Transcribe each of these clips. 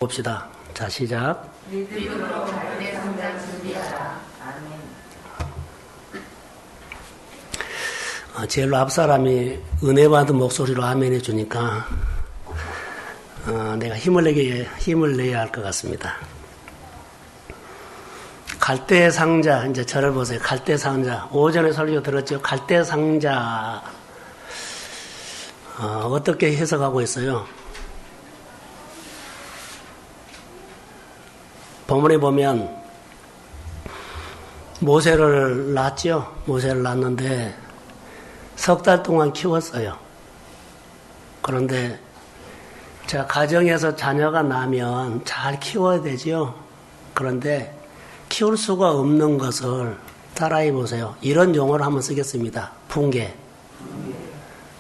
봅시다. 자, 시작. 믿음으로 갈대 상자 준비하라. 아멘. 제일로 앞 사람이 은혜 받은 목소리로 아멘 해주니까 내가 힘을 내야 할 것 같습니다. 갈대 상자, 이제 저를 보세요. 갈대 상자. 오전에 설교 들었죠? 갈대 상자. 어떻게 해석하고 있어요? 본문에 보면 모세를 낳았죠. 모세를 낳았는데 석 달 동안 키웠어요. 그런데 제가 가정에서 자녀가 나면 잘 키워야 되죠. 그런데 키울 수가 없는 것을 따라해 보세요. 이런 용어를 한번 쓰겠습니다. 붕괴.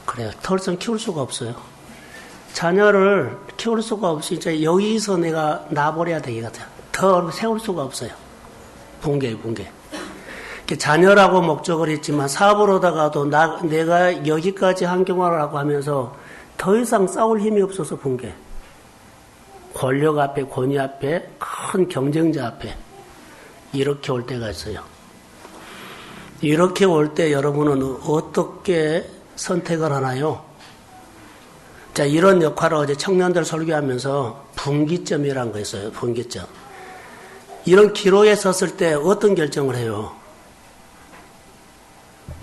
그래요. 더 이상 키울 수가 없어요. 자녀를 키울 수가 없이 이제 여기서 내가 놔버려야 되겠다. 더 세울 수가 없어요. 붕괴. 자녀라고 목적을 했지만 사업으로다가도 내가 여기까지 한경화를 하고 하면서 더 이상 싸울 힘이 없어서 붕괴. 권력 앞에, 권위 앞에, 큰 경쟁자 앞에 이렇게 올 때가 있어요. 이렇게 올 때 여러분은 어떻게 선택을 하나요? 자, 이런 역할을 어제 청년들 설교하면서 분기점이라는 거 있어요. 분기점. 이런 기로에 섰을 때 어떤 결정을 해요?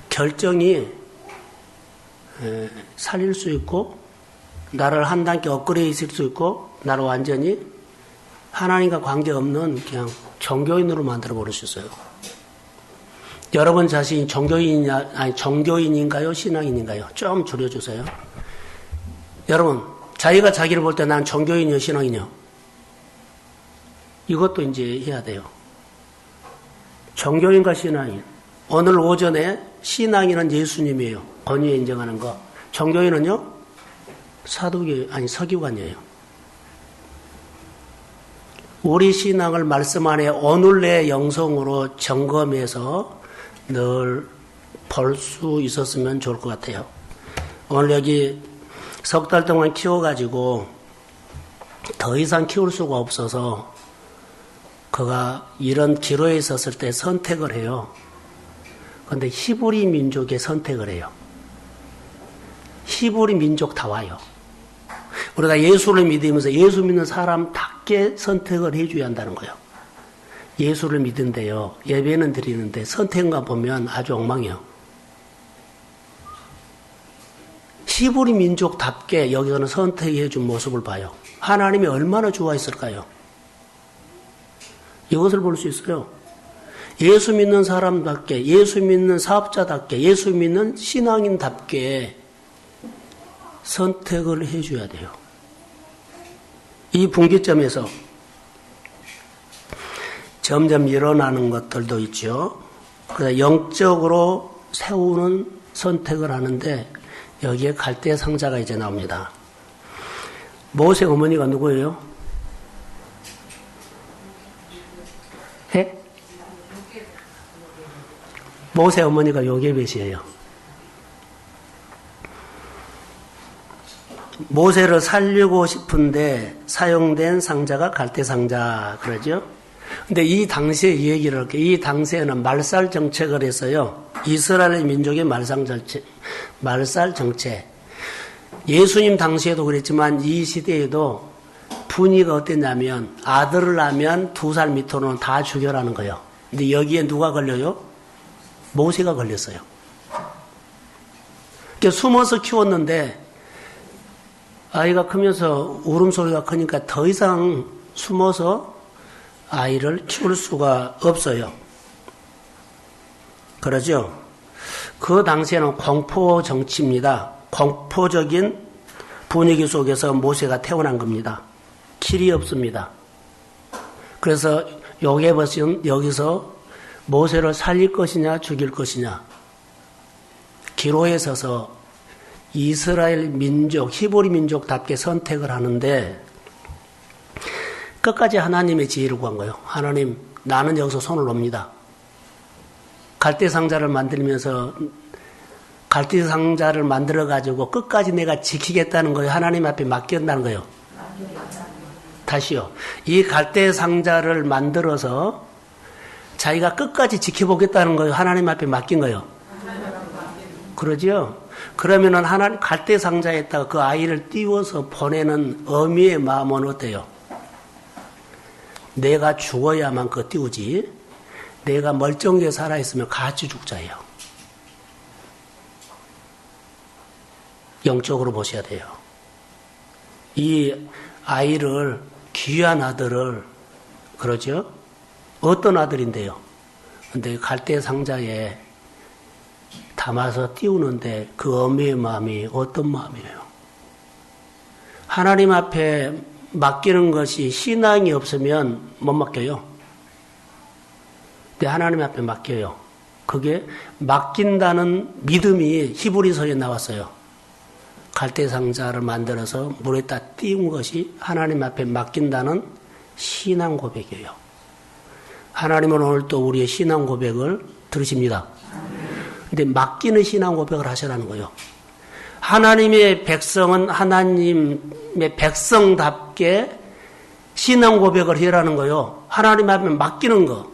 결정이 살릴 수 있고 나를 한 단계 업그레이드 있을 수 있고 나를 완전히 하나님과 관계없는 그냥 종교인으로 만들어 버릴 수 있어요. 여러분 자신이 종교인인가요? 신앙인인가요? 좀 줄여주세요. 여러분, 자기가 자기를 볼 때 난 종교인이요? 신앙인이요? 이것도 이제 해야 돼요. 종교인과 신앙인. 오늘 오전에 신앙인은 예수님이에요. 권위에 인정하는 거. 종교인은요? 서기관이에요. 우리 신앙을 말씀 안에 오늘 내 영성으로 점검해서 늘 볼 수 있었으면 좋을 것 같아요. 오늘 여기 석 달 동안 키워가지고 더 이상 키울 수가 없어서 그가 이런 기로에 있었을 때 선택을 해요. 그런데 히브리 민족의 선택을 해요. 히브리 민족 다 와요. 우리가 예수를 믿으면서 예수 믿는 사람답게 선택을 해줘야 한다는 거예요. 예수를 믿은데요. 예배는 드리는데 선택만 보면 아주 엉망이에요. 히브리 민족답게 여기서는 선택해 준 모습을 봐요. 하나님이 얼마나 좋아했을까요? 이것을 볼 수 있어요. 예수 믿는 사람답게, 예수 믿는 사업자답게, 예수 믿는 신앙인답게 선택을 해줘야 돼요. 이 분기점에서 점점 일어나는 것들도 있죠. 그래서 영적으로 세우는 선택을 하는데 여기에 갈대 상자가 이제 나옵니다. 모세 어머니가 누구예요? 예? 모세 어머니가 요게벳이에요. 모세를 살리고 싶은데 사용된 상자가 갈대 상자 그러죠. 근데 이 당시에 이 얘기를 할게요. 이 당시에는 말살 정책을 했어요. 이스라엘 민족의 말살 정책. 예수님 당시에도 그랬지만 이 시대에도 분위기가 어땠냐면 아들을 낳으면 2살 밑으로는 다 죽여라는 거예요. 근데 여기에 누가 걸려요? 모세가 걸렸어요. 그러니까 숨어서 키웠는데 아이가 크면서 울음소리가 크니까 더 이상 숨어서 아이를 키울 수가 없어요. 그러죠? 그 당시에는 공포 정치입니다. 공포적인 분위기 속에서 모세가 태어난 겁니다. 길이 없습니다. 그래서 요게벳은 여기서 모세를 살릴 것이냐 죽일 것이냐 기로에 서서 이스라엘 민족, 히브리 민족답게 선택을 하는데 끝까지 하나님의 지혜를 구한 거예요. 하나님, 나는 여기서 손을 놉니다. 갈대 상자를 만들면서 갈대 상자를 만들어가지고 끝까지 내가 지키겠다는 거예요. 하나님 앞에 맡겼다는 거예요. 다시요. 이 갈대 상자를 만들어서 자기가 끝까지 지켜보겠다는 거예요. 하나님 앞에 맡긴 거예요. 그러죠? 그러면은 하나님 갈대 상자에다가 그 아이를 띄워서 보내는 어미의 마음은 어때요? 내가 죽어야만 그거 띄우지. 내가 멀쩡하게 살아있으면 같이 죽자예요. 영적으로 보셔야 돼요. 이 아이를, 귀한 아들을, 그러죠? 어떤 아들인데요? 근데 갈대 상자에 담아서 띄우는데 그 어미의 마음이 어떤 마음이에요? 하나님 앞에 맡기는 것이 신앙이 없으면 못 맡겨요. 근데 하나님 앞에 맡겨요. 그게 맡긴다는 믿음이 히브리서에 나왔어요. 갈대 상자를 만들어서 물에다 띄운 것이 하나님 앞에 맡긴다는 신앙 고백이에요. 하나님은 오늘 또 우리의 신앙 고백을 들으십니다. 근데 맡기는 신앙 고백을 하시라는 거예요. 하나님의 백성은 하나님의 백성답게 신앙 고백을 해라는 거예요. 하나님 앞에 맡기는 거.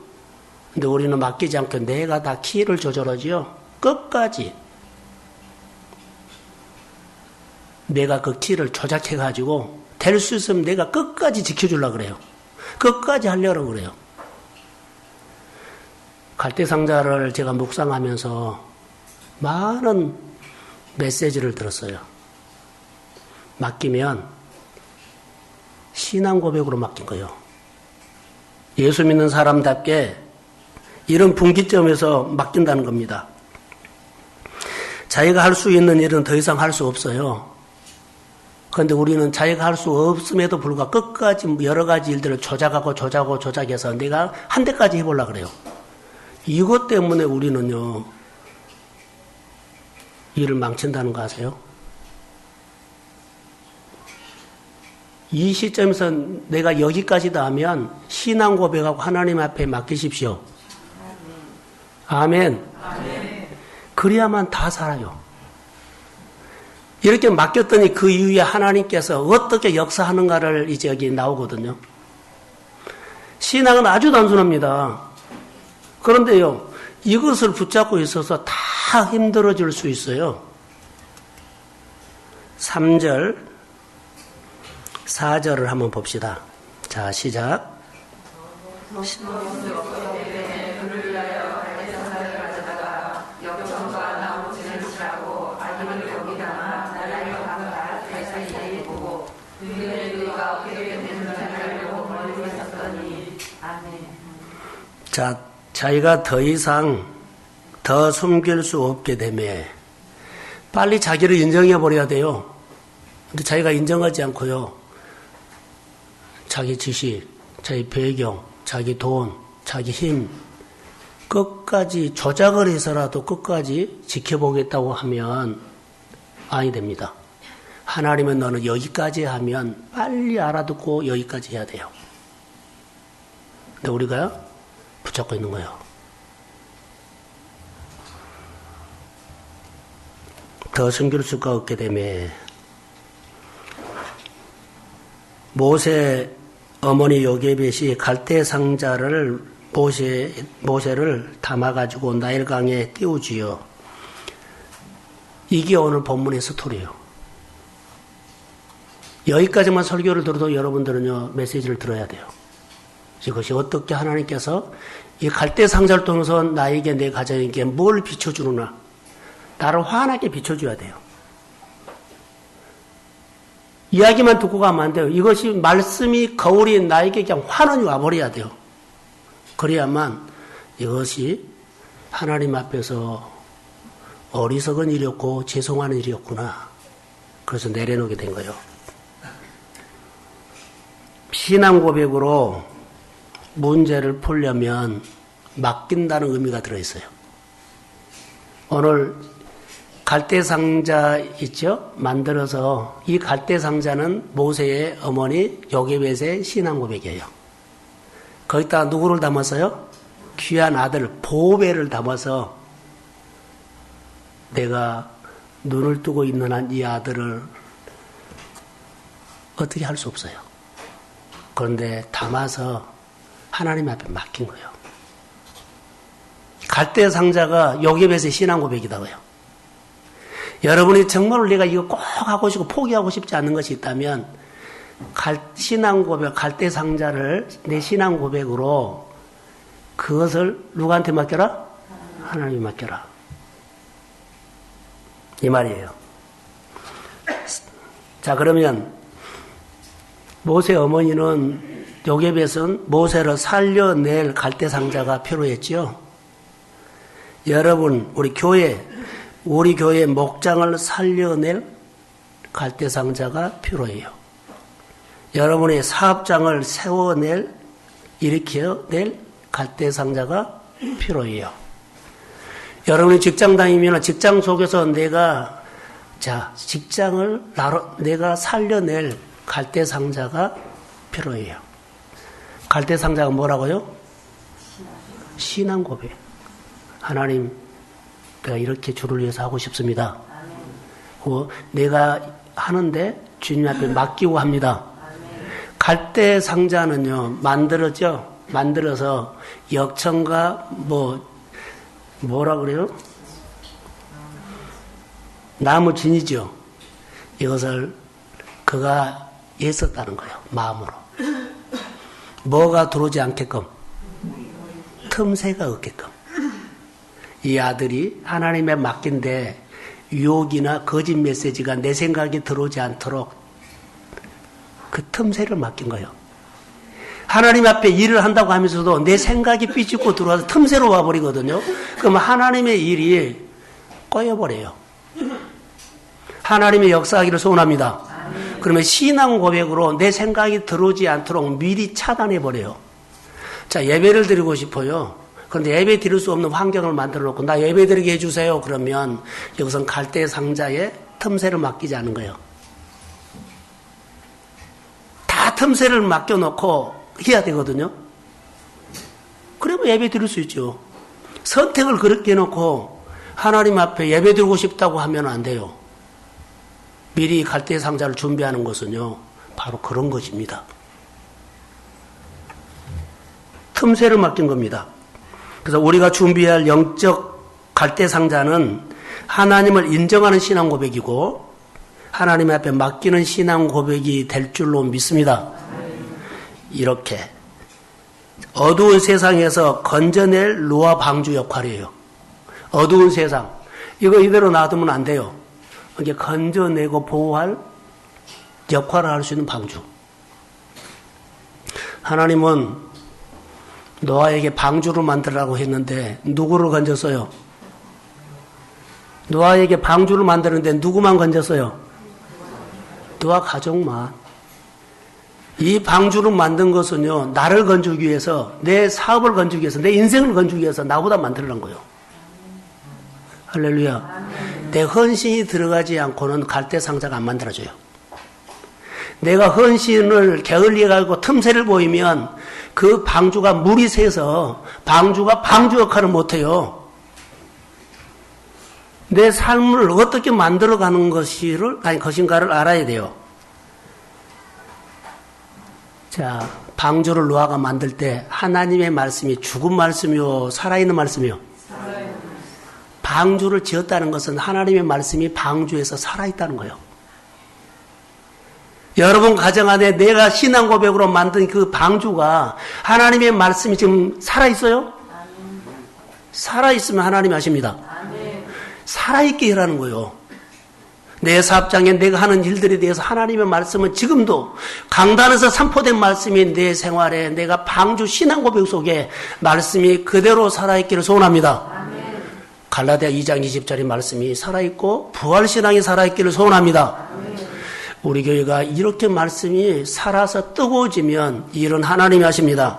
근데 우리는 맡기지 않고 내가 다 키를 조절하지요. 끝까지. 내가 그 키를 조작해가지고 될 수 있으면 내가 끝까지 지켜주려고 그래요. 끝까지 하려고 그래요. 갈대상자를 제가 묵상하면서 많은 메시지를 들었어요. 맡기면 신앙 고백으로 맡긴 거예요. 예수 믿는 사람답게 이런 분기점에서 맡긴다는 겁니다. 자기가 할 수 있는 일은 더 이상 할 수 없어요. 그런데 우리는 자기가 할 수 없음에도 불구하고 끝까지 여러 가지 일들을 조작해서 내가 한 대까지 해보려고 그래요. 이것 때문에 우리는요, 일을 망친다는 거 아세요? 이 시점에서 내가 여기까지다 하면 신앙 고백하고 하나님 앞에 맡기십시오. 아멘. 아멘. 그래야만 다 살아요. 이렇게 맡겼더니 그 이후에 하나님께서 어떻게 역사하는가를 이제 여기 나오거든요. 신앙은 아주 단순합니다. 그런데요, 이것을 붙잡고 있어서 다 힘들어질 수 있어요. 3절, 4절을 한번 봅시다. 자, 시작. 자, 자기가 더 이상 더 숨길 수 없게 되매 빨리 자기를 인정해 버려야 돼요. 근데 자기가 인정하지 않고요, 자기 지식, 자기 배경, 자기 돈, 자기 힘 끝까지 조작을 해서라도 끝까지 지켜보겠다고 하면 아니 됩니다. 하나님은 너는 여기까지 하면 빨리 알아듣고 여기까지 해야 돼요. 근데 우리가 붙잡고 있는 거예요. 더 숨길 수가 없게 되매 모세 어머니 요게벳이 갈대 상자를 모세를 담아가지고 나일강에 띄우지요. 이게 오늘 본문의 스토리예요. 여기까지만 설교를 들어도 여러분들은요, 메시지를 들어야 돼요. 이것이 어떻게 하나님께서 이 갈대 상자를 통해서 나에게, 내 가정에게 뭘 비춰주느냐, 나를 환하게 비춰줘야 돼요. 이야기만 듣고 가면 안 돼요. 이것이 말씀이 거울이 나에게 그냥 환원이 와버려야 돼요. 그래야만 이것이 하나님 앞에서 어리석은 일이었고 죄송하는 일이었구나. 그래서 내려놓게 된 거예요. 신앙 고백으로 문제를 풀려면 맡긴다는 의미가 들어있어요. 오늘 갈대상자 있죠? 만들어서 이 갈대상자는 모세의 어머니 요게벳의 신앙 고백이에요. 거기다가 누구를 담았어요? 귀한 아들 보배를 담아서 내가 눈을 뜨고 있는 한 이 아들을 어떻게 할 수 없어요. 그런데 담아서 하나님 앞에 맡긴 거예요. 갈대 상자가 요괴배스의 신앙 고백이다고요. 여러분이 정말로 내가 이거 꼭 하고 싶고 포기하고 싶지 않는 것이 있다면 신앙 고백, 갈대 상자를 내 신앙 고백으로 그것을 누구한테 맡겨라? 하나님께 맡겨라. 이 말이에요. 자, 그러면 모세 어머니는 요괴벳은 모세를 살려낼 갈대 상자가 필요했지요. 여러분, 우리 교회 목장을 살려낼 갈대 상자가 필요해요. 여러분의 사업장을 일으켜낼 갈대 상자가 필요해요. 여러분이 직장 다니면 직장 속에서 직장을 내가 살려낼 갈대 상자가 필요해요. 갈대 상자가 뭐라고요? 신앙 고백. 하나님, 내가 이렇게 주를 위해서 하고 싶습니다. 내가 하는데 주님 앞에 맡기고 합니다. 갈대 상자는요, 만들어서 역청과 뭐라 그래요? 나무 진이죠. 이것을 그가 애썼다는 거예요. 마음으로. 뭐가 들어오지 않게끔. 틈새가 없게끔. 이 아들이 하나님에 맡긴데 유혹이나 거짓 메시지가 내 생각이 들어오지 않도록 그 틈새를 맡긴 거예요. 하나님 앞에 일을 한다고 하면서도 내 생각이 삐죽고 들어와서 틈새로 와버리거든요. 그럼 하나님의 일이 꺼여버려요. 하나님의 역사하기를 소원합니다. 그러면 신앙 고백으로 내 생각이 들어오지 않도록 미리 차단해버려요. 자, 예배를 드리고 싶어요. 그런데 예배 드릴 수 없는 환경을 만들어 놓고 나 예배 드리게 해주세요. 그러면 여기선 갈대 상자에 틈새를 맡기지 않은 거예요. 다 틈새를 맡겨놓고 해야 되거든요. 그러면 예배 드릴 수 있죠. 선택을 그렇게 해놓고 하나님 앞에 예배 드리고 싶다고 하면 안 돼요. 미리 갈대 상자를 준비하는 것은요, 바로 그런 것입니다. 틈새를 맡긴 겁니다. 그래서 우리가 준비할 영적 갈대 상자는 하나님을 인정하는 신앙 고백이고 하나님 앞에 맡기는 신앙 고백이 될 줄로 믿습니다. 이렇게 어두운 세상에서 건져낼 노아 방주 역할이에요. 어두운 세상. 이거 이대로 놔두면 안 돼요. 이게 건져내고 보호할 역할을 할 수 있는 방주. 하나님은 노아에게 방주를 만들라고 했는데 누구를 건졌어요? 노아에게 방주를 만드는데 누구만 건졌어요? 노아 가족만. 이 방주를 만든 것은요, 나를 건지기 위해서, 내 사업을 건지기 위해서, 내 인생을 건지기 위해서 나보다 만들려는 거예요. 할렐루야. 내 헌신이 들어가지 않고는 갈대 상자가 안 만들어져요. 내가 헌신을 게을리해가지고 틈새를 보이면 그 방주가 물이 새서 방주가 방주 역할을 못해요. 내 삶을 어떻게 만들어가는 것인가를 알아야 돼요. 자, 방주를 노아가 만들 때 하나님의 말씀이 죽은 말씀이요, 살아있는 말씀이요? 방주를 지었다는 것은 하나님의 말씀이 방주에서 살아있다는 거예요. 여러분 가정 안에 내가 신앙 고백으로 만든 그 방주가 하나님의 말씀이 지금 살아있어요? 살아있으면 하나님이 하십니다. 살아있게 하라는 거예요. 내 사업장에 내가 하는 일들에 대해서 하나님의 말씀은 지금도 강단에서 선포된 말씀이 내 생활에 내가 방주 신앙 고백 속에 말씀이 그대로 살아있기를 소원합니다. 갈라디아 2장 20절의 말씀이 살아있고 부활신앙이 살아있기를 소원합니다. 우리 교회가 이렇게 말씀이 살아서 뜨거워지면 일은 하나님이 하십니다.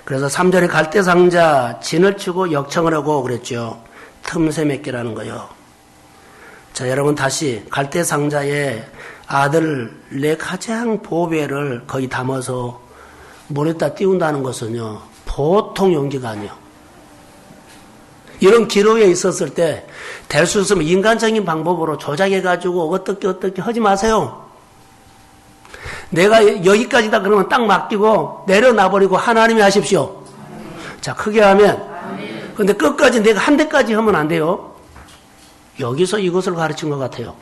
그래서 3절에 갈대상자 진을 치고 역청을 하고 그랬죠. 틈새 맺기라는 거요. 자, 여러분 다시 갈대상자에 아들 내 가장 보배를 거기 담아서 물에다 띄운다는 것은요, 보통 용기가 아니에요. 이런 기로에 있었을 때 될 수 있으면 인간적인 방법으로 조작해가지고 어떻게 하지 마세요. 내가 여기까지다 그러면 딱 맡기고 내려놔버리고 하나님이 하십시오. 자, 크게 하면. 근데 끝까지 내가 한 대까지 하면 안 돼요. 여기서 이것을 가르친 것 같아요.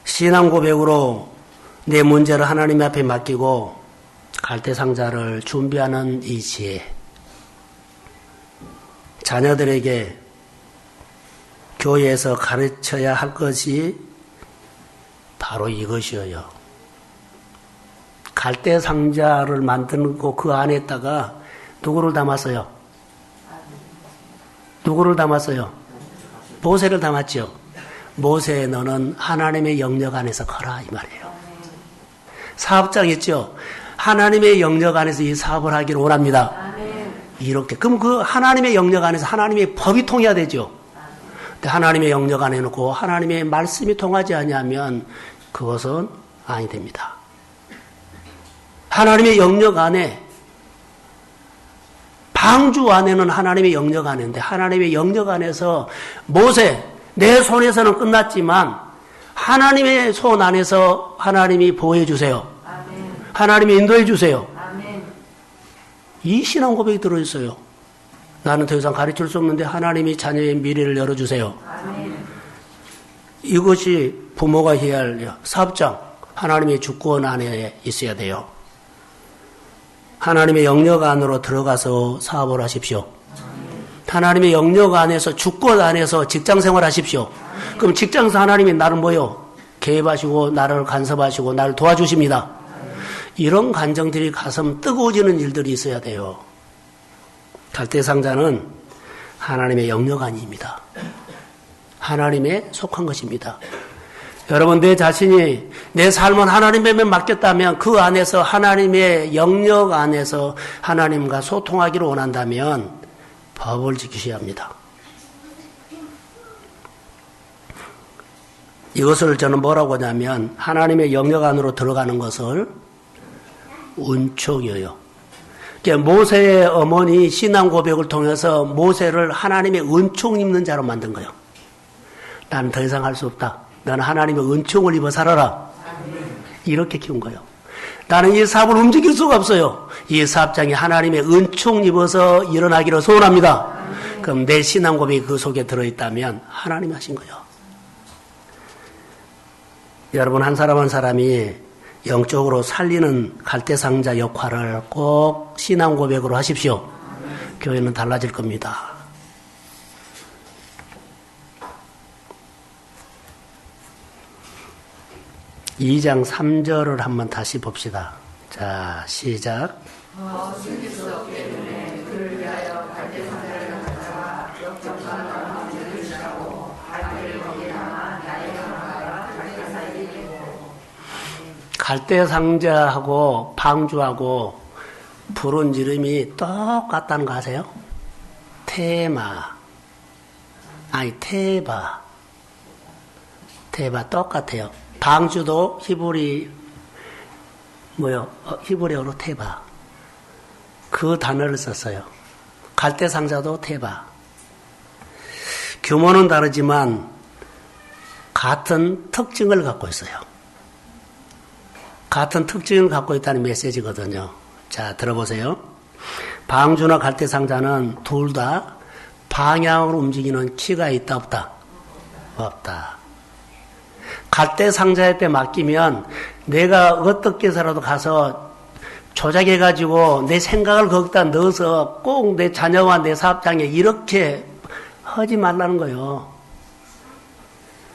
신앙 고백으로 내 문제를 하나님 앞에 맡기고 갈대상자를 준비하는 이 지혜. 자녀들에게 교회에서 가르쳐야 할 것이 바로 이것이에요. 갈대상자를 만들고 그 안에다가 누구를 담았어요? 누구를 담았어요? 모세를 담았죠. 모세 너는 하나님의 영역 안에서 커라 이 말이에요. 사업장 있죠. 하나님의 영역 안에서 이 사업을 하기를 원합니다. 이렇게 그럼 그 하나님의 영역 안에서 하나님의 법이 통해야 되죠. 근데 하나님의 영역 안에 놓고 하나님의 말씀이 통하지 않으면 그것은 아니 됩니다. 하나님의 영역 안에 방주 안에는 하나님의 영역 안인데 하나님의 영역 안에서 모세 내 손에서는 끝났지만 하나님의 손 안에서 하나님이 보호해 주세요. 하나님이 인도해 주세요. 이 신앙 고백이 들어있어요. 나는 더 이상 가르칠 수 없는데 하나님이 자녀의 미래를 열어주세요. 이것이 부모가 해야 할 사업장, 하나님의 주권 안에 있어야 돼요. 하나님의 영역 안으로 들어가서 사업을 하십시오. 하나님의 영역 안에서 주권 안에서 직장 생활하십시오. 그럼 직장에서 하나님이 나를 뭐요? 개입하시고 나를 간섭하시고 나를 도와주십니다. 이런 감정들이 가슴 뜨거워지는 일들이 있어야 돼요. 갈대상자는 하나님의 영역 안입니다. 하나님에 속한 것입니다. 여러분 내 자신이 내 삶은 하나님에 맡겼다면 그 안에서 하나님의 영역 안에서 하나님과 소통하기를 원한다면 법을 지키셔야 합니다. 이것을 저는 뭐라고 하냐면 하나님의 영역 안으로 들어가는 것을 은총이에요. 그러니까 모세의 어머니 신앙 고백을 통해서 모세를 하나님의 은총 입는 자로 만든 거예요. 나는 더 이상 할 수 없다. 너는 하나님의 은총을 입어 살아라. 이렇게 키운 거예요. 나는 이 사업을 움직일 수가 없어요. 이 사업장이 하나님의 은총 입어서 일어나기를 소원합니다. 그럼 내 신앙 고백이 그 속에 들어있다면 하나님이 하신 거예요. 여러분 한 사람 한 사람이 영적으로 살리는 갈대상자 역할을 꼭 신앙 고백으로 하십시오. 교회는 달라질 겁니다. 이 장 3절을 한번 다시 봅시다. 자, 시작. 숨길 수 없게 눈에 그를 위하여 갈대상자를 가져다가 역적한 마음을 들으시라고 갈대를 거기에 담아 나의 영화가 갈대 사이에 있고. 갈대상자하고 방주하고 부른 이름이 똑같다는 거 아세요? 테마. 아니 테바. 테바 똑같아요. 방주도 히브리어로 테바. 그 단어를 썼어요. 갈대상자도 테바. 규모는 다르지만 같은 특징을 갖고 있어요. 같은 특징을 갖고 있다는 메시지거든요. 자, 들어보세요. 방주나 갈대상자는 둘 다 방향으로 움직이는 키가 있다 없다? 없다. 갈대상자한테 맡기면 내가 어떻게 해서라도 가서 조작해가지고 내 생각을 거기다 넣어서 꼭 내 자녀와 내 사업장에 이렇게 하지 말라는 거예요.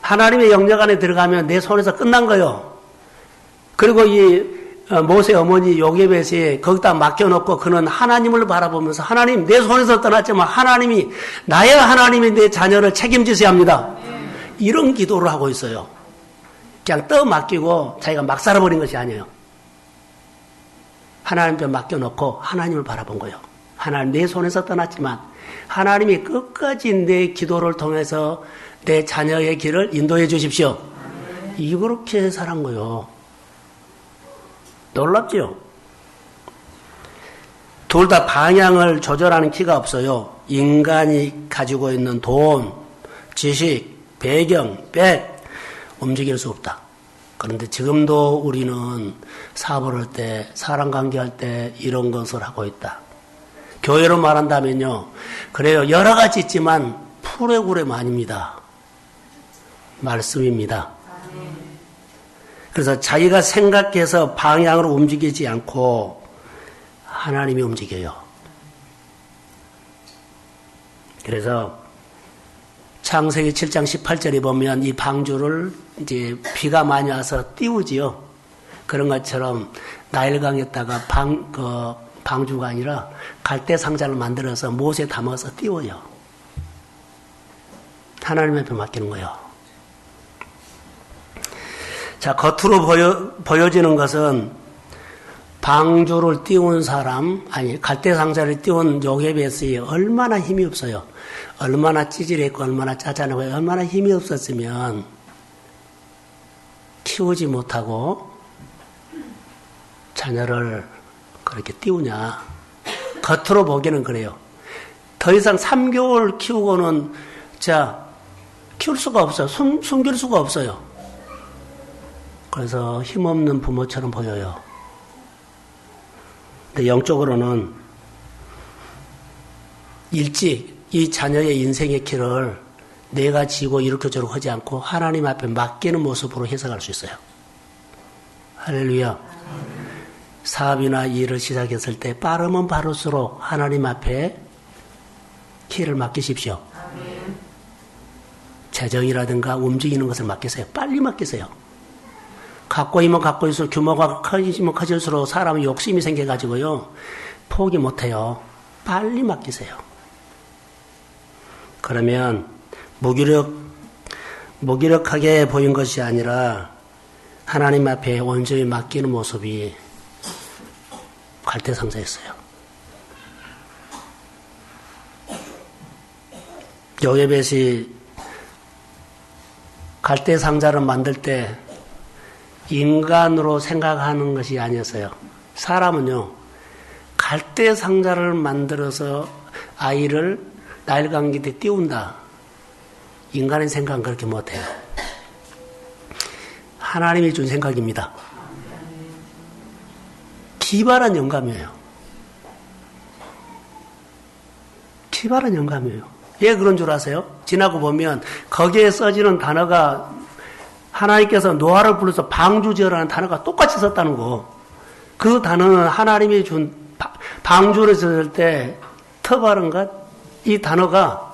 하나님의 영역 안에 들어가면 내 손에서 끝난 거예요. 그리고 이 모세 어머니 요게벳이 거기다 맡겨놓고 그는 하나님을 바라보면서 하나님 내 손에서 떠났지만 하나님이 나의 하나님이 내 자녀를 책임지셔야 합니다. 이런 기도를 하고 있어요. 그냥 떠맡기고 자기가 막 살아버린 것이 아니에요. 하나님께 맡겨놓고 하나님을 바라본 거예요. 하나님 내 손에서 떠났지만 하나님이 끝까지 내 기도를 통해서 내 자녀의 길을 인도해 주십시오. 이렇게 살한 거예요. 놀랍죠? 둘 다 방향을 조절하는 키가 없어요. 인간이 가지고 있는 돈, 지식, 배경, 움직일 수 없다. 그런데 지금도 우리는 사업을 할 때, 사람 관계할 때 이런 것을 하고 있다. 교회로 말한다면요. 그래요. 여러 가지 있지만 프로그램 아닙니다. 말씀입니다. 그래서 자기가 생각해서 방향으로 움직이지 않고 하나님이 움직여요. 그래서 창세기 7장 18절에 보면 이 방주를 이제 비가 많이 와서 띄우지요. 그런 것처럼 나일강에다가 방주가 아니라 갈대 상자를 만들어서 못에 담아서 띄워요. 하나님 앞에 맡기는 거예요. 자, 겉으로 보여지는 것은 방주를 띄운 사람, 아니, 갈대 상자를 띄운 요게베스에 얼마나 힘이 없어요. 얼마나 찌질했고, 얼마나 짜잔하고, 얼마나 힘이 없었으면 키우지 못하고 자녀를 그렇게 띄우냐. 겉으로 보기에는 그래요. 더 이상 3개월 키우고는, 키울 수가 없어요. 숨길 수가 없어요. 그래서 힘없는 부모처럼 보여요. 근데 영적으로는 일찍 이 자녀의 인생의 길을 내가 지고 이렇게저렇게 하지 않고 하나님 앞에 맡기는 모습으로 해석할 수 있어요. 할렐루야. 사업이나 일을 시작했을 때 빠르면 빠를수록 하나님 앞에 길을 맡기십시오. 재정이라든가 움직이는 것을 맡기세요. 빨리 맡기세요. 갖고 있으면 갖고 있을수록 규모가 커지면 커질수록 사람은 욕심이 생겨가지고요. 포기 못해요. 빨리 맡기세요. 그러면 무기력하게 보인 것이 아니라 하나님 앞에 온전히 맡기는 모습이 갈대상자였어요. 요게벳이 갈대상자를 만들 때 인간으로 생각하는 것이 아니었어요. 사람은요, 갈대상자를 만들어서 아이를 나일강기에 띄운다. 인간의 생각은 그렇게 못해요. 하나님이 준 생각입니다. 기발한 영감이에요. 기발한 영감이에요. 왜 그런 줄 아세요? 지나고 보면 거기에 써지는 단어가 하나님께서 노아를 불러서 방주지어라는 단어가 똑같이 썼다는 거. 그 단어는 하나님이 준 방주를 썼을 때 터바른가 이 단어가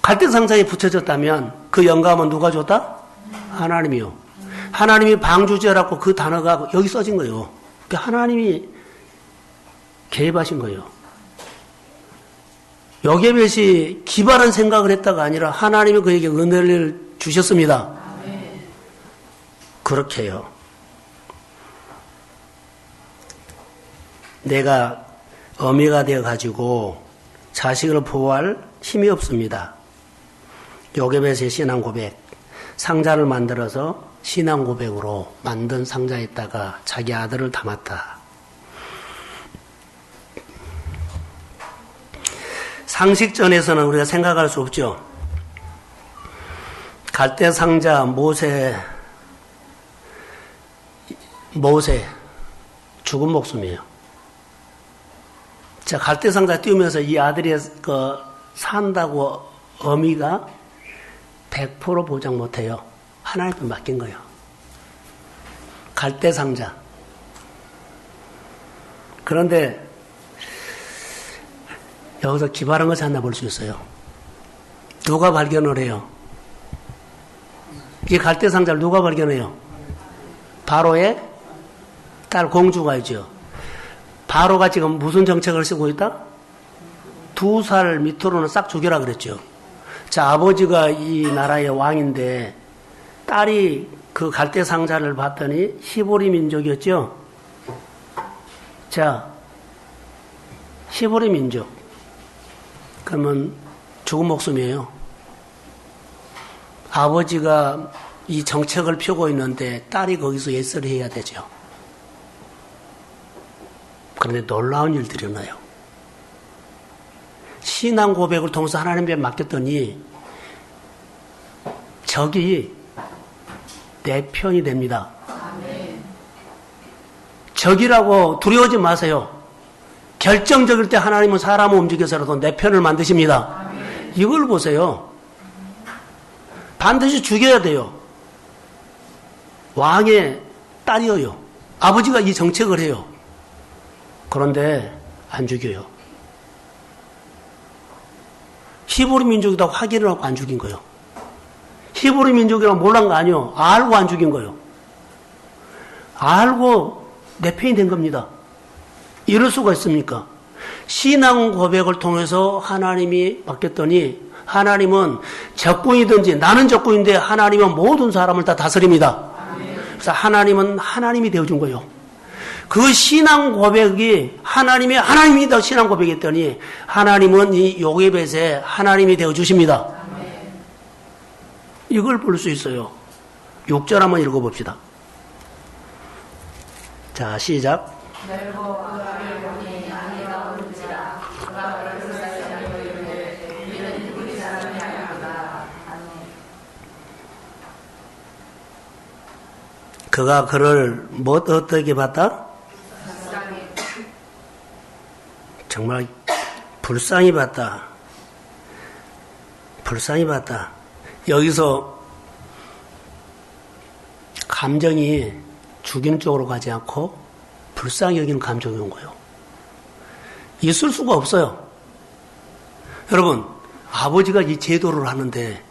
갈대상자에 붙여졌다면 그 영감은 누가 줬다? 하나님이요. 하나님이 방주지어라고 그 단어가 여기 써진 거예요. 하나님이 개입하신 거예요. 요게벳이 기발한 생각을 했다가 아니라 하나님이 그에게 은혜를 주셨습니다. 그렇게 해요. 내가 어미가 되어가지고 자식을 보호할 힘이 없습니다. 요게벳의 신앙 고백. 상자를 만들어서 신앙 고백으로 만든 상자에다가 자기 아들을 담았다. 상식전에서는 우리가 생각할 수 없죠. 갈대 상자, 모세, 죽은 목숨이에요. 자, 갈대 상자 띄우면서 이 아들이 산다고 어미가 100% 보장 못해요. 하나님께 맡긴 거예요. 갈대 상자. 그런데 여기서 기발한 것이 하나 볼 수 있어요. 누가 발견을 해요? 이 갈대 상자를 누가 발견해요? 바로의 딸 공주가 있죠. 바로가 지금 무슨 정책을 쓰고 있다? 2살 밑으로는 싹 죽여라 그랬죠. 자, 아버지가 이 나라의 왕인데 딸이 그 갈대 상자를 봤더니 히브리 민족이었죠. 자, 히브리 민족. 그러면 죽은 목숨이에요. 아버지가 이 정책을 펴고 있는데 딸이 거기서 예설을 해야 되죠. 그런데 놀라운 일들이 일어나요. 신앙 고백을 통해서 하나님께 맡겼더니 적이 내 편이 됩니다. 적이라고 두려워하지 마세요. 결정적일 때 하나님은 사람을 움직여서라도 내 편을 만드십니다. 이걸 보세요. 반드시 죽여야 돼요. 왕의 딸이에요. 아버지가 이 정책을 해요. 그런데 안 죽여요. 히브리 민족이다 확인을 하고 안 죽인 거예요. 히브리 민족이라고 몰란 거 아니에요. 알고 안 죽인 거예요. 알고 내 편이 된 겁니다. 이럴 수가 있습니까? 신앙 고백을 통해서 하나님이 바뀌었더니 하나님은 적군이든지 나는 적군인데 하나님은 모든 사람을 다 다스립니다. 그래서 하나님은 하나님이 되어준 거예요. 그 신앙 고백이 하나님이다 신앙 고백했더니 하나님은 이 요게벳에 하나님이 되어주십니다. 이걸 볼 수 있어요. 6절 한번 읽어봅시다. 자, 시작. 그가 그를 어떻게 봤다? 정말 불쌍히 봤다. 불쌍히 봤다. 여기서 감정이 죽이는 쪽으로 가지 않고 불쌍히 여기는 감정이 온 거예요. 있을 수가 없어요. 여러분, 아버지가 이 제도를 하는데,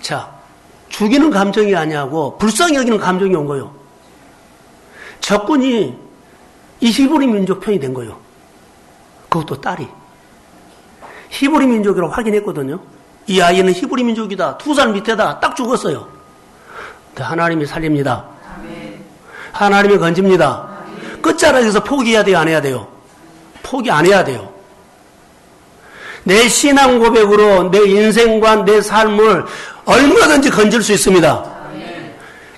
자, 죽이는 감정이 아니하고 불쌍히 여기는 감정이 온 거예요. 적군이 이 히브리 민족 편이 된 거예요. 그것도 딸이. 히브리 민족이라고 확인했거든요. 이 아이는 히브리 민족이다. 2살 밑에다. 딱 죽었어요. 근데 하나님이 살립니다. 하나님이 건집니다. 끝자락에서 포기해야 돼요? 안 해야 돼요? 포기 안 해야 돼요. 내 신앙 고백으로 내 인생과 내 삶을 얼마든지 건질 수 있습니다.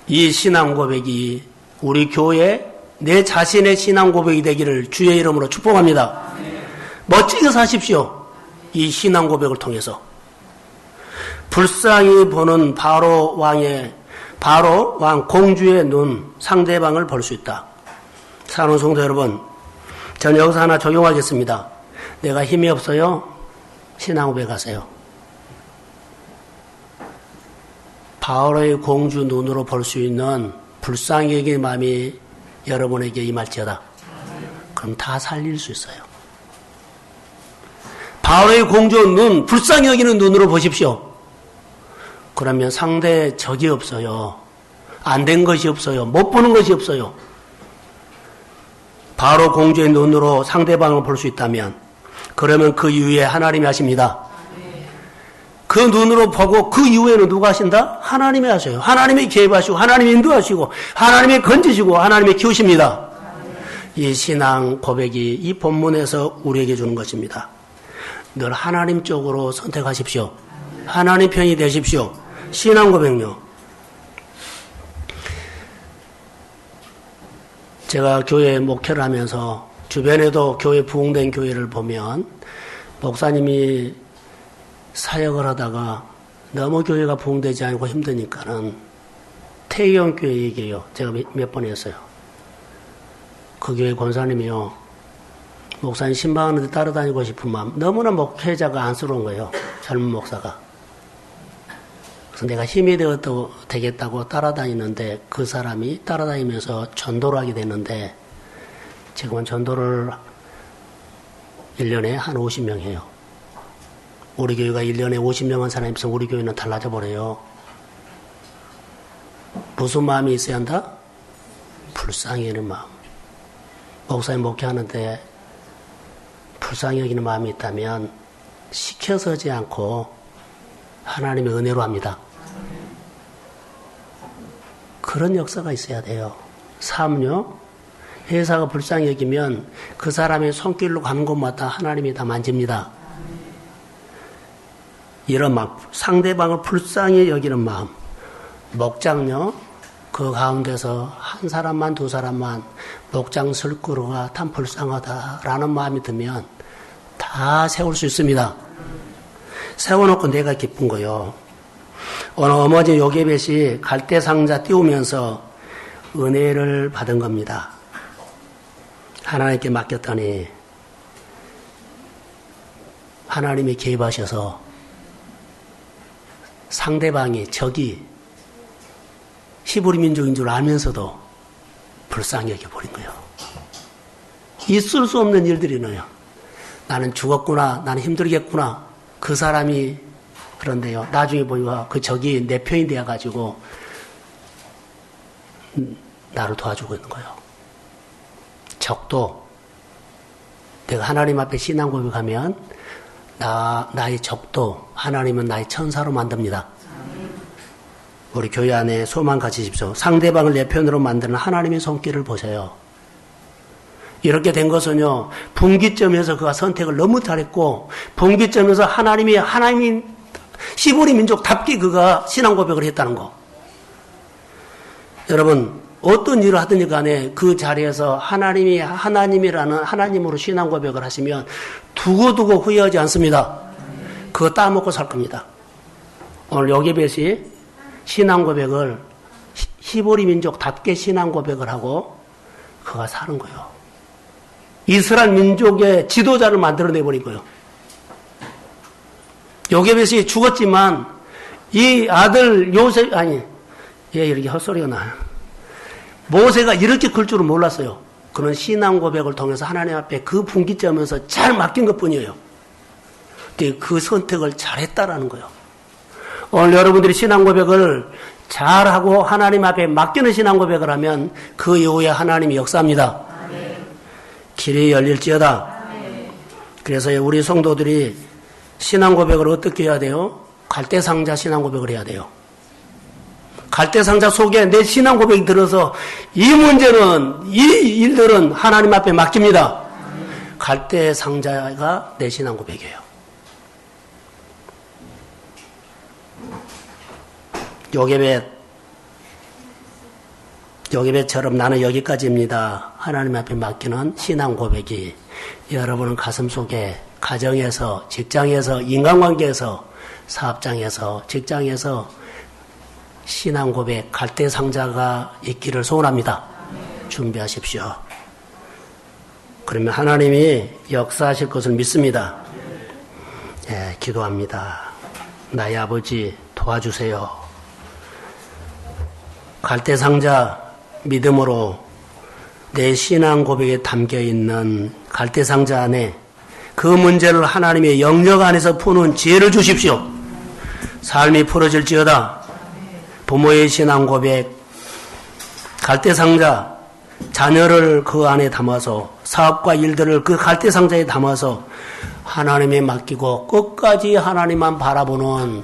이 신앙 고백이 우리 교회 내 자신의 신앙 고백이 되기를 주의 이름으로 축복합니다. 멋지게 사십시오. 이 신앙 고백을 통해서. 불쌍히 보는 바로 왕 공주의 눈, 상대방을 볼 수 있다. 사랑하는 성도 여러분, 전 여기서 하나 적용하겠습니다. 내가 힘이 없어요? 신앙 고백 하세요. 바로의 공주 눈으로 볼 수 있는 불쌍히 여기는 마음이 여러분에게 임할지어다. 그럼 다 살릴 수 있어요. 바로의 공주 눈, 불쌍히 여기는 눈으로 보십시오. 그러면 상대 적이 없어요. 안 된 것이 없어요. 못 보는 것이 없어요. 바로 공주의 눈으로 상대방을 볼 수 있다면 그러면 그 이후에 하나님이 하십니다. 그 눈으로 보고 그 이후에는 누가 하신다? 하나님이 하셔요. 하나님이 개입하시고 하나님이 인도하시고 하나님이 건지시고 하나님이 키우십니다. 이 신앙 고백이 이 본문에서 우리에게 주는 것입니다. 늘 하나님 쪽으로 선택하십시오. 하나님 편이 되십시오. 신앙 고백요. 제가 교회 목회를 하면서 주변에도 교회 부흥된 교회를 보면 목사님이 사역을 하다가 너무 교회가 부흥되지 않고 힘드니까는 태희영 교회 얘기해요. 제가 몇 번 했어요. 그 교회 권사님이요. 목사님 신방하는데 따라다니고 싶은 마음. 너무나 목회자가 안쓰러운 거예요. 젊은 목사가. 그래서 내가 힘이 되겠다고 따라다니는데 그 사람이 따라다니면서 전도를 하게 됐는데 지금은 전도를 1년에 한 50명 해요. 우리 교회가 1년에 50명 한 사람이 있으면 우리 교회는 달라져 버려요. 무슨 마음이 있어야 한다? 불쌍히 여기는 마음. 목사님 목회하는데 불쌍히 여기는 마음이 있다면 시켜서 하지 않고 하나님의 은혜로 합니다. 그런 역사가 있어야 돼요. 삶요. 회사가 불쌍히 여기면 그 사람의 손길로 가는 곳마다 하나님이 다 만집니다. 이런 마음, 상대방을 불쌍히 여기는 마음. 목장요. 그 가운데서 한 사람만 두 사람만 목장 슬그루가 참 불쌍하다라는 마음이 들면 다 세울 수 있습니다. 세워놓고 내가 기쁜 거요. 오늘 어머니 요게벳이 갈대상자 띄우면서 은혜를 받은 겁니다. 하나님께 맡겼더니 하나님이 개입하셔서 상대방이 적이 히브리 민족인 줄 알면서도 불쌍히 여겨버린 거예요. 있을 수 없는 일들이 나요. 나는 죽었구나, 나는 힘들겠구나. 그 사람이 그런데요. 나중에 보니까 그 적이 내 편이 되어가지고 나를 도와주고 있는 거예요. 적도 내가 하나님 앞에 신앙 고백하면 나의 적도 하나님은 나의 천사로 만듭니다. 우리 교회 안에 소망 가지십시오. 상대방을 내 편으로 만드는 하나님의 손길을 보세요. 이렇게 된 것은요, 분기점에서 그가 선택을 너무 잘했고, 분기점에서 하나님이 히브리 민족답게 그가 신앙 고백을 했다는 거. 여러분, 어떤 일을 하든지 간에 그 자리에서 하나님이 하나님이라는 하나님으로 신앙 고백을 하시면 두고두고 후회하지 않습니다. 그거 따먹고 살 겁니다. 오늘 요게벳이 신앙 고백을 히브리 민족답게 신앙 고백을 하고 그가 사는 거예요. 이스라엘 민족의 지도자를 만들어내버린 거예요. 요게벳이 죽었지만 이 아들 요셉 얘 이렇게 헛소리가 나요. 모세가 이렇게 클 줄은 몰랐어요. 그는 신앙 고백을 통해서 하나님 앞에 그 분기점에서 잘 맡긴 것뿐이에요. 그 선택을 잘했다라는 거예요. 오늘 여러분들이 신앙 고백을 잘하고 하나님 앞에 맡기는 신앙 고백을 하면 그 이후에 하나님이 역사합니다. 길이 열릴지어다. 그래서 우리 성도들이 신앙 고백을 어떻게 해야 돼요? 갈대상자 신앙 고백을 해야 돼요. 갈대상자 속에 내 신앙 고백이 들어서 이 문제는, 이 일들은 하나님 앞에 맡깁니다. 갈대상자가 내 신앙 고백이에요. 요게벳처럼 나는 여기까지입니다. 하나님 앞에 맡기는 신앙 고백이 여러분은 가슴 속에 가정에서, 직장에서, 인간관계에서, 사업장에서, 직장에서 신앙 고백, 갈대상자가 있기를 소원합니다. 준비하십시오. 그러면 하나님이 역사하실 것을 믿습니다. 예, 기도합니다. 나의 아버지 도와주세요. 갈대상자 믿음으로 내 신앙 고백에 담겨있는 갈대상자 안에 그 문제를 하나님의 영역 안에서 푸는 지혜를 주십시오. 삶이 풀어질지어다. 부모의 신앙 고백, 갈대상자, 자녀를 그 안에 담아서 사업과 일들을 그 갈대상자에 담아서 하나님에 맡기고 끝까지 하나님만 바라보는